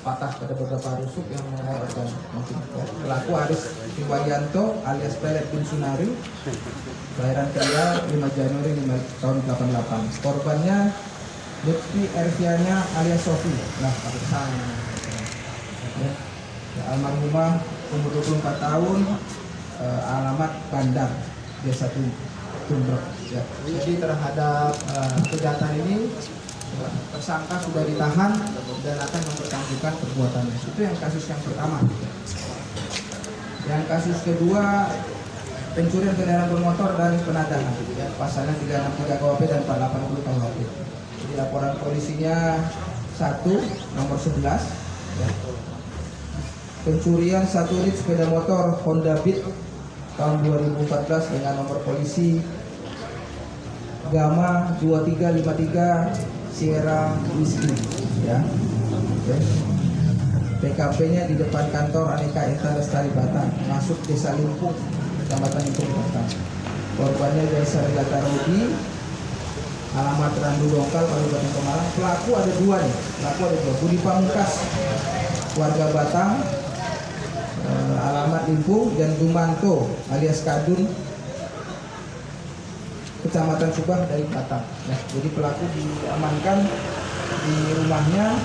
patah pada beberapa rusuk yang mengenai organ mungkin. Ya. Pelaku Aris Iwayanto alias Pelet bin Sunari, kelahiran pria 5 Januari tahun 88. Korbannya Lutfi Erviana alias Sofi. Nah, pakai ya. Almarhumah umur 24 tahun, alamat Bandar, Desa Tumbrek. Ya. Jadi terhadap kejahatan ini tersangka sudah ditahan dan akan mempertanggungjawabkan perbuatannya. Itu yang kasus yang pertama. Yang kasus kedua, pencurian kendaraan bermotor dan penadahan. Ya, pasalnya 363 KUHP dan 480 KUHP. Jadi laporan polisinya 1 nomor 11. Ya. Pencurian 1 unit sepeda motor Honda Beat tahun 2014 dengan nomor polisi Gama 2353 Sierra Whiskey, ya. TKP-nya di depan kantor Aneka Eta Lestari Batang, masuk Desa Limpung, Kecamatan Limpung Batang. Korbannya Desa Rilata Rodi, alamat Randu Dongkal, Kabupaten Pemalang. Pelaku ada 2 nih, Budi Pamungkas, warga Batang, alamat Limpung, dan Dumanto alias Kadun, Kecamatan Subang dari Batam. Nah, jadi pelaku diamankan di rumahnya.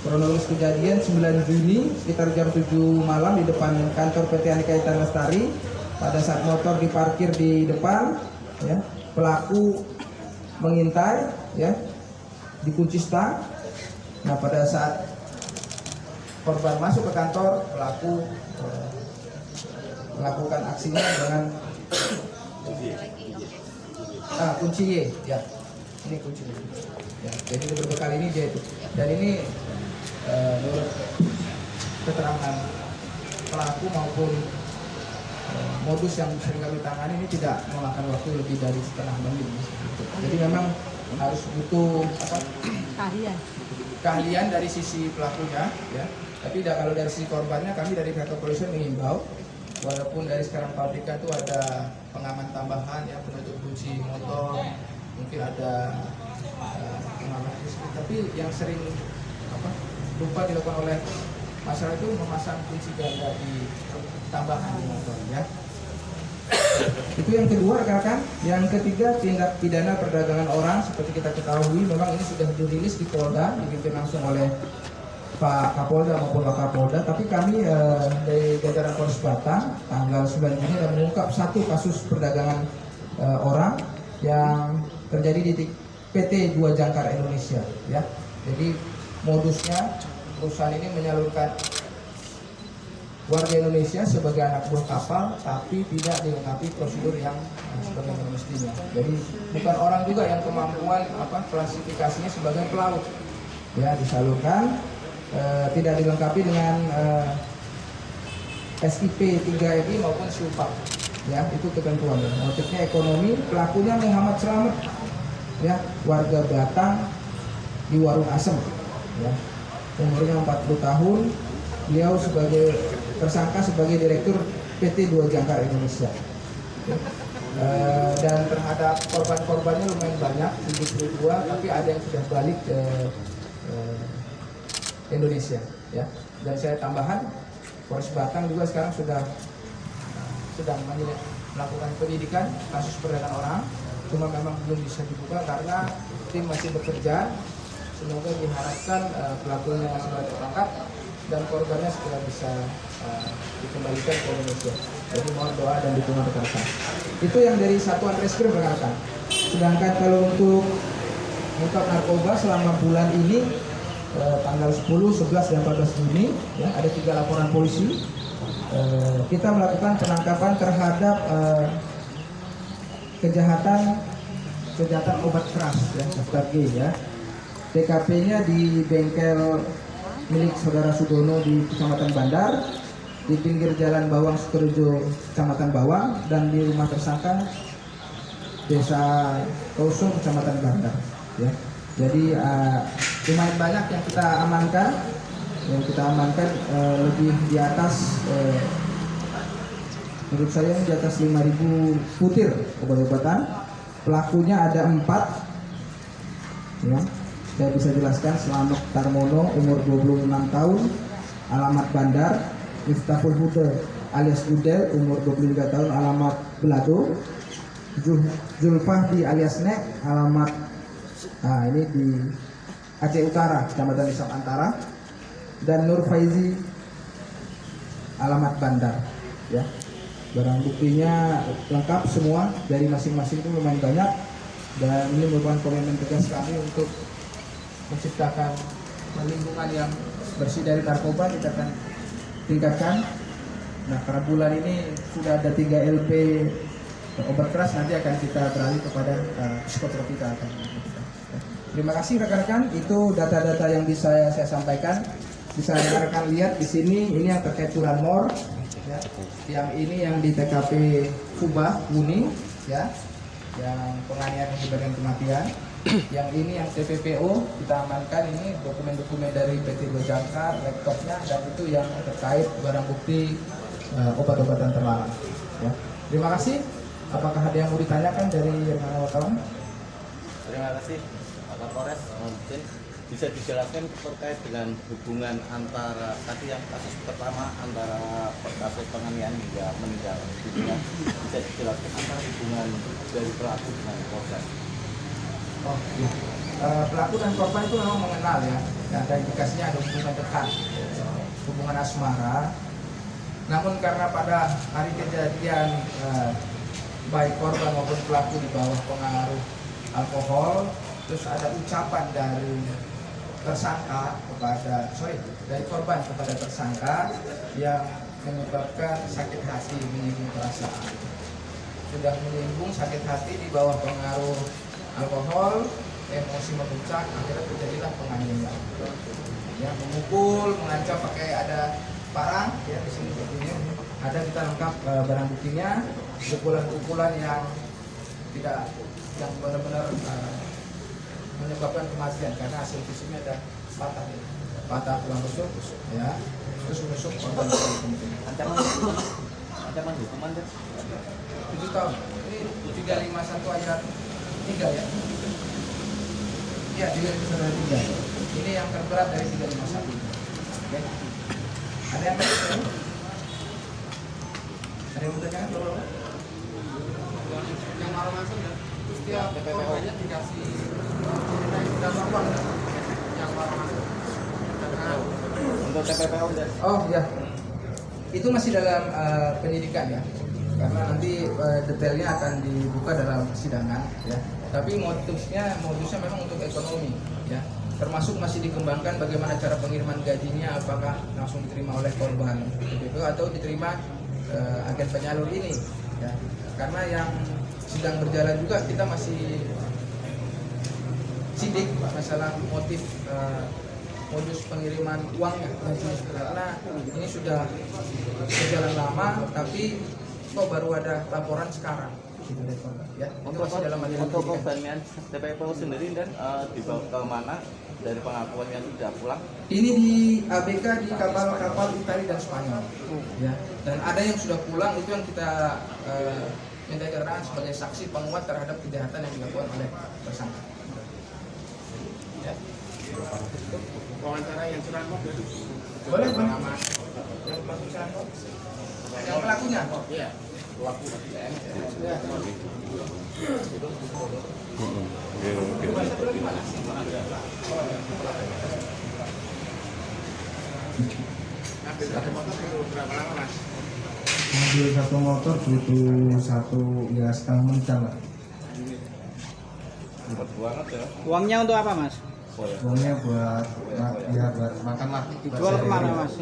Kronologis kejadian 9 Juni sekitar jam 7 malam di depan kantor PT Aneka Eta Lestari. Pada saat motor diparkir di depan, ya, pelaku mengintai, ya, dikunci stang. Nah, pada saat korban masuk ke kantor, pelaku melakukan aksinya dengan kunci Y, ya, ini kunci Y. Ya, jadi berbekal ini dia itu. Dan ini menurut keterangan pelaku maupun modus yang sering kami tangani ini tidak memakan waktu lebih dari setengah menit. Jadi memang harus butuh keahlian dari sisi pelakunya, ya. Tapi kalau dari sisi korbannya, kami dari pihak kepolisian mengimbau, walaupun dari sekarang pabrikan itu ada pengaman tambahan, ya, penutup kunci motor, mungkin ada pengaman fisik, tapi yang sering lupa dilakukan oleh masyarakat itu memasang kunci ganda di tambahan di motor, ya. Itu yang kedua, rekan-rekan. Yang ketiga, tindak pidana perdagangan orang. Seperti kita ketahui, memang ini sudah dirilis di Polda, dipimpin langsung oleh Pak Kapolda maupun Pak Kapolda. Tapi kami dari jajaran Polres Batang tanggal 9 Juni sudah mengungkap 1 kasus perdagangan orang yang terjadi di PT 2 Jangkar Indonesia, ya. Jadi modusnya perusahaan ini menyalurkan warga Indonesia sebagai anak buah kapal, tapi tidak dilengkapi prosedur yang sebagaimana mestinya. Jadi bukan orang juga yang kemampuan klasifikasinya sebagai pelaut, ya, disalurkan, tidak dilengkapi dengan SIP 3MI maupun SUPAP, ya, itu ketentuan. Motifnya ekonomi. Pelakunya Muhammad Slamet, ya, warga Batang di Warung Asem, ya, umurnya 40 tahun. Beliau sebagai tersangka sebagai direktur PT 2 Jangkar Indonesia. Dan terhadap korban-korbannya lumayan banyak, 72, tapi ada yang sudah balik ke Indonesia, ya. Dan saya tambahan, Polres Batang juga sekarang sedang melakukan penyidikan kasus perdagangan orang, cuma memang belum bisa dibuka karena tim masih bekerja. Semoga diharapkan pelakunya segera tertangkap dan korbannya segera bisa dikembalikan ke Indonesia. Jadi mohon doa dan dukungan rekan-rekan. Itu yang dari Satuan Reskrim, rekan-rekan. Sedangkan kalau untuk mengungkap narkoba selama bulan ini, tanggal 10, 11, dan 14 Juni, ya, ada 3 laporan polisi. Kita melakukan penangkapan terhadap kejahatan obat keras, ya, daftar G, ya. TKP-nya di bengkel milik Saudara Sudono di Kecamatan Bandar, di pinggir Jalan Bawang Sukorejo, Kecamatan Bawang, dan di rumah tersangka Desa Toso, Kecamatan Bandar, ya. Jadi lumayan banyak yang kita amankan, lebih di atas, menurut saya di atas 5.000 butir obat-obatan. Pelakunya ada 4, ya. saya bisa jelaskan. Slamet Tarmono, umur 26 tahun, alamat Bandar. Miftahul Huda alias Gudel, umur 23 tahun, alamat Belado. Zulfahdi alias Nek, alamat ini di Aceh Utara, Kecamatan Isap Antara. Dan Nur Faizi, alamat Bandar. Ya, barang buktinya lengkap semua dari masing-masing itu lumayan banyak, dan ini merupakan komitmen tegas kami untuk menciptakan lingkungan yang bersih dari narkoba. Kita akan tingkatkan. Nah, karena bulan ini sudah ada 3 LP obat keras, nanti akan kita beralih kepada psikotropika. Terima kasih rekan-rekan, itu data-data yang bisa saya sampaikan. Bisa rekan-rekan lihat di sini, ini yang terkait curanmor, ya. Yang ini yang di TKP Subah Kuning, ya, yang penganiayaan menyebabkan kematian. Yang ini yang TPPO kita amankan, ini dokumen-dokumen dari PT Bojangkar, laptopnya, dan itu yang terkait barang bukti obat-obatan terlarang. Ya. Terima kasih. Apakah ada yang mau ditanyakan dari rekan wartawan? Terima kasih Pak Kapolres. Mungkin bisa dijelaskan terkait dengan hubungan antara tadi yang kasus pertama antara kasus penganiayaan hingga meninggal dunia. Bisa dijelaskan antara hubungan dari pelaku dengan korban. Oh iya. Pelaku dan korban itu memang mengenal, ya. Ada indikasinya ada hubungan dekat, hubungan asmara. Namun karena pada hari kejadian baik korban maupun pelaku di bawah pengaruh alkohol, terus ada ucapan dari tersangka kepada dari korban kepada tersangka yang menyebabkan sakit hati, menyinggung perasaan. Sudah menyinggung sakit hati di bawah pengaruh alkohol, emosi memuncak, akhirnya terjadilah penganiayaan. Ya, memukul, mengancam pakai ada parang, ya di sini seperti ini. Ada kita lengkap barang buktinya, pukulan-pukulan yang tidak, yang benar-benar menyebabkan kematian karena hasil fisiknya ada patah tulang rusuk, ya, terus menusuk korban. Ancaman hukuman 7 tahun. Ini 351 ayat 3, ya. Iya, 351 3. Ini yang terberat dari 351. Oke. Ada yang bertanya? Ada yang bertanya? Yang marah masuk, ya. Terus dia korbannya dikasih cerita yang sudah normal, ya. Yang marah masuk. untuk TPPO dan Oh iya, itu masih dalam penyidikan, ya. Karena nanti detailnya akan dibuka dalam persidangan, ya. Tapi modusnya memang untuk ekonomi, ya. Termasuk masih dikembangkan bagaimana cara pengiriman gajinya, apakah langsung diterima oleh korban PPPO atau diterima agen penyalur ini, ya. Karena yang sedang berjalan juga kita masih sidik masalah motif modus pengiriman uangnya, karena ini sudah berjalan lama tapi kok baru ada laporan sekarang. Ya, untuk korbannya TPPO sendiri dan dibawa ke mana dari pengakuan yang sudah pulang? Ini di ABK di kapal-kapal Italia dan Spanyol, ya. Dan ada yang sudah pulang, itu yang kita minta keterangan sebagai saksi penguat terhadap kejahatan yang dilakukan oleh tersangka. Ya. Wawancara yang curanmor Boleh, Bang. Yang pelakunya? Iya. Pelaku Ambil satu motor perlu berapa lama, Mas? Ambil satu motor butuh setengah jam lah. Cepat banget ya. Uangnya untuk apa, Mas? Uangnya buat makan lah. Dijual kemana, Mas?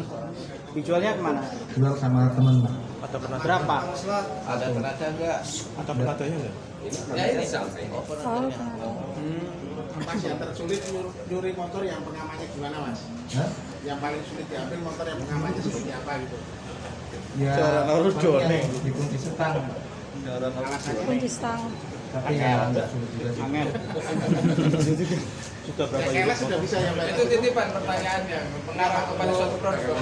Dijualnya kemana? Jual sama temen lah. Berapa? Ada tenaga enggak? Ada penadanya nggak? Ya ini sampai. Mas, yang tersulit nyuri motor yang pengamannya gimana, Mas? Hah? Yang paling sulit diambil motor yang pengamannya seperti apa gitu? Ya, dikunci setang. Alasannya Kunci stang. Tapi ya enggak sulit juga sih. Angel. Sudah berapa keles sudah bisa ya, Mbak? Itu titipan pertanyaannya mengarah kepada suatu produk.